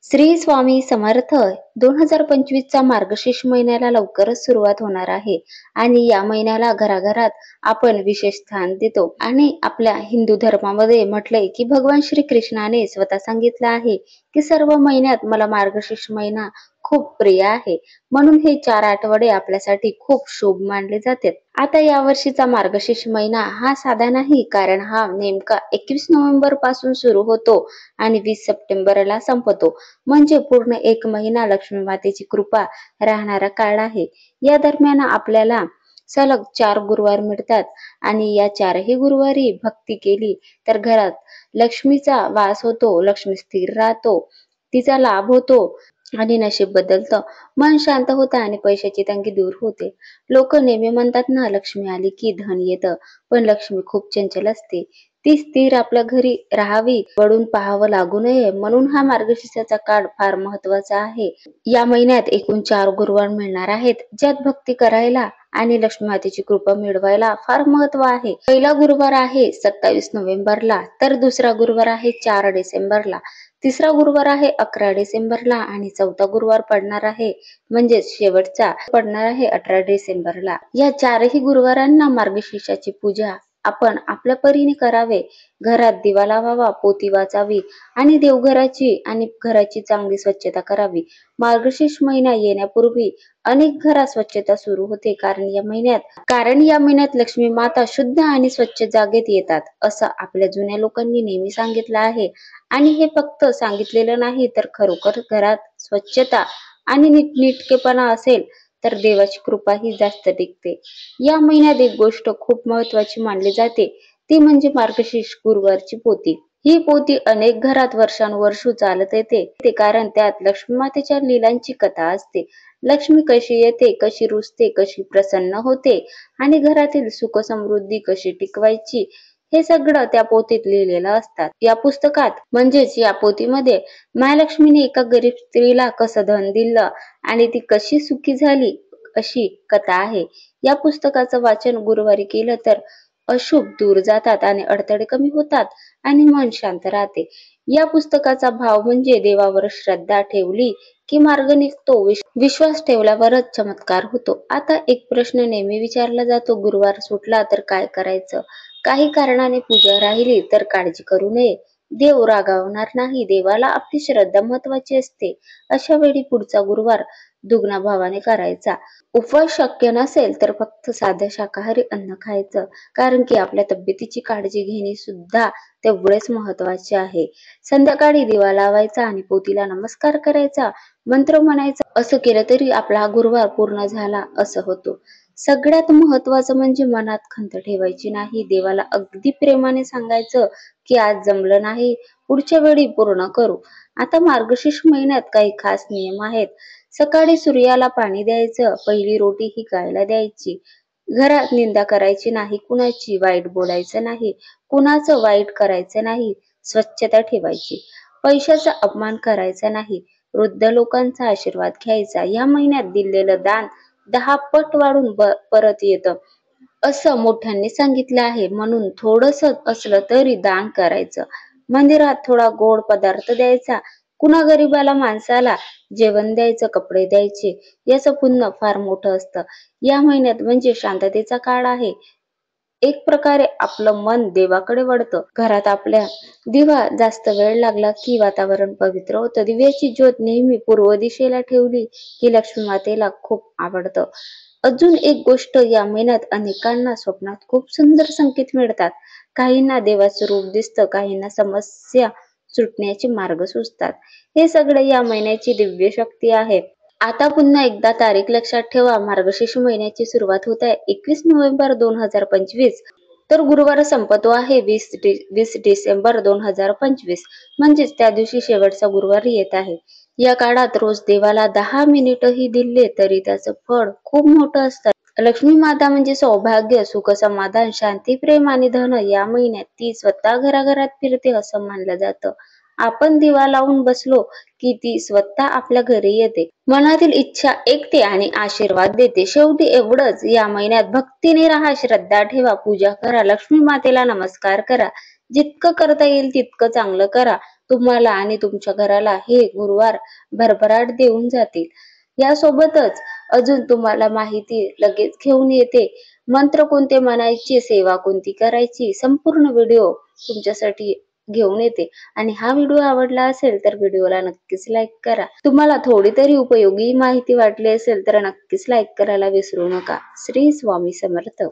श्री स्वामी समर्थ 2025 चा मार्गशीर्ष महिन्याला लवकरच सुरुवात होणार आहे आणि या महिन्याला घराघरात आपण विशेष स्थान देतो आणि आपल्या हिंदू धर्मामध्ये म्हटलंय की भगवान श्री कृष्णाने स्वतः सांगितलं आहे की सर्व महिन्यात मला मार्गशीर्ष महिना खूप प्रिय आहे, म्हणून हे 4 आठवडे आपल्यासाठी खूप शुभ मानले जातात। आता या वर्षीचा मार्गशीर्ष महिना हा साधा नाही, कारण हा नेमका 21 नोव्हेंबर पासून सुरू होतो आणि 20 सप्टेंबरला संपतो, म्हणजे पूर्ण एक महिना लक्ष्मी मातेची कृपा राहणारा काळ आहे। या दरम्यान आपल्याला सलग 4 गुरुवार मिळतात आणि या 4ही गुरुवारी भक्ती केली तर घरात लक्ष्मीचा वास होतो, लक्ष्मी स्थिर राहतो, तिचा लाभ होतो आणि नशीब बदलतं, मन शांत होतं आणि पैशाची तंगी दूर होते। लोक नेहमी म्हणतात ना, लक्ष्मी आली की धन येतं, पण लक्ष्मी खूप चंचल असते, ती स्थिर आपल्या घरी राहावी, वळून पाहावं लागू नये, म्हणून हा मार्गशीर्षाचा काळ फार महत्वाचा आहे। या महिन्यात एकूण 4 गुरुवार मिळणार आहेत, ज्यात भक्ती करायला आणि लक्ष्मी मातेची कृपा मिळवायला फार महत्व आहे। पहिला गुरुवार आहे 27 नोव्हेंबरला, तर दुसरा गुरुवार आहे 4 डिसेंबरला, तिसरा गुरुवार आहे 11 डिसेंबरला आणि चौथा गुरुवार पडणार आहे म्हणजे शेवटचा पडणार आहे 18 डिसेंबरला। या 4ही गुरुवारांना मार्गशीर्षाची पूजा आपण आपल्या परीने करावे। घरात दिवा लावावा, पोथी वाचावी आणि देवघराची आणि घराची चांगली स्वच्छता करावी। मार्गशीर्ष महिना येण्यापूर्वी अनेक घरात स्वच्छता सुरू होते, कारण या महिन्यात लक्ष्मी माता शुद्ध आणि स्वच्छ जागेत येतात, असं आपल्या जुन्या लोकांनी नेहमी सांगितलं आहे। आणि हे फक्त सांगितलेलं नाही, तर खरोखर घरात स्वच्छता आणि नीटनेटकेपणा असेल तर देवाची कृपा ही जास्त टिकते। या महिन्यात एक गोष्ट खूप महत्वाची मानली जाते, ती म्हणजे मार्गशीर्ष गुरुवारची पोथी। ही पोथी अनेक घरात वर्षानुवर्ष चालत येते, कारण त्यात लक्ष्मी मातेच्या लीलांची कथा असते। लक्ष्मी कशी येते, कशी रुजते, कशी प्रसन्न होते आणि घरातील सुख समृद्धी कशी टिकवायची, हे सगळं त्या पोथीत लिहिलेलं असतात। या पुस्तकात म्हणजेच या पोथीमध्ये महालक्ष्मीने एका गरीब स्त्रीला कसं धन दिलं आणि ती कशी सुखी झाली, अशी कथा आहे। या पुस्तकाचं वाचन गुरुवारी केलं तर अशुभ दूर जातात आणि अडथळे कमी होतात आणि मन शांत राहते। या पुस्तकाचा भाव म्हणजे देवावर श्रद्धा ठेवली की मार्ग निघतो, विश्वास ठेवल्यावरच चमत्कार होतो। आता एक प्रश्न नेहमी विचारला जातो, गुरुवार सुटला तर काय करायचं? काही कारणाने पूजा राहिली तर काळजी करू नये, देव रागावणार नाही, देवाला आपली श्रद्धा महत्वाची असते। अशा वेळी पुढचा गुरुवार दुग्ना भावाने करायचा। उपवास शक्य नसेल तर फक्त साधं शाकाहारी अन्न खायचं, कारण की आपल्या तब्येतीची काळजी घेणे सुद्धा तेवढेच महत्वाचे आहे। संध्याकाळी दिवा लावायचा आणि पोथीला नमस्कार करायचा, मंत्र म्हणायचा, असं केलं तरी आपला हा गुरुवार पूर्ण झाला असं होतो। सगळ्यात महत्वाचं म्हणजे मनात खंत ठेवायची नाही, देवाला अगदी प्रेमाने सांगायचं की आज जमलं नाही, पुढच्या वेळी पूर्ण करू। आता मार्गशीर्ष महिन्यात काही खास नियम आहेत। सकाळी सूर्याला पाणी द्यायचं, पहिली रोटी ही गायला द्यायची, घरात निंदा करायची नाही, कुणाची वाईट बोलायचं नाही, कुणाचं वाईट करायचं नाही, स्वच्छता ठेवायची, पैशाचा अपमान करायचा नाही, वृद्ध लोकांचा आशीर्वाद घ्यायचा। या महिन्यात दिलेलं दान 10 पट वाढून परत येतं, असं मोठ्यांनी सांगितलं आहे, म्हणून थोडंसं असलं तरी दान करायचं। मंदिरात थोडा गोड पदार्थ द्यायचा, कुणा गरीबाला माणसाला जेवण द्यायचं, कपडे द्यायचे, याचं पुण्य फार मोठं असतं। या महिन्यात म्हणजे शांततेचा काळ आहे, एक प्रकारे आपलं मन देवाकडे वळतं। घरात आपल्या दिवा जास्त वेळ लागला की वातावरण पवित्र होतं। दिव्याची ज्योत नेहमी पूर्व दिशेला ठेवली की लक्ष्मी मातेला खूप आवडतं। अजून एक गोष्ट, या महिन्यात अनेकांना स्वप्नात खूप सुंदर संकेत मिळतात, काहींना देवाचं रूप दिसतं, काहींना समस्या सुटण्याचे मार्ग सुचतात। हे सगळे या महिन्याची दिव्य शक्ती आहे। आता पुन्हा एकदा तारीख लक्षात ठेवा, मार्गशीर्ष महिन्याची सुरुवात होत आहे 21 नोव्हेंबर 2025, तर गुरुवार संपतो आहे 20 डिसेंबर 2025, म्हणजेच त्या दिवशी शेवटचा गुरुवार येत आहे। या काळात रोज देवाला 10 मिनिटही दिले तरी त्याचं फळ खूप मोठं असतं। लक्ष्मी माता म्हणजे सौभाग्य, सुख, समाधान, शांती, प्रेम आणि धन। या महिन्यात ती स्वतः घराघरात फिरते असं मानलं जातं। आपण दिवा लावून बसलो की ती स्वतः आपल्या घरी येते, मनातील इच्छा ऐकते आणि आशीर्वाद देते। शेवटी एवढंच, या महिन्यात भक्तीने राहा, श्रद्धा ठेवा, पूजा करा, लक्ष्मी मातेला नमस्कार करा, जितकं करता येईल तितकं चांगलं करा, तुम्हाला आणि तुमच्या घराला हे गुरुवार भरभराट देऊन जातील. यासोबतच अजून तुम्हाला माहिती लगेच घेऊन येते. मंत्र कोणते म्हणायचे, सेवा कोणती करायची, संपूर्ण व्हिडिओ तुमच्यासाठी घेऊन येते. आणि हा व्हिडिओ आवडला असेल तर व्हिडिओला नक्कीच लाईक करा. तुम्हाला थोडी तरी उपयोगी माहिती वाटली असेल तर नक्कीच लाईक करायला विसरू नका. श्री स्वामी समर्थ.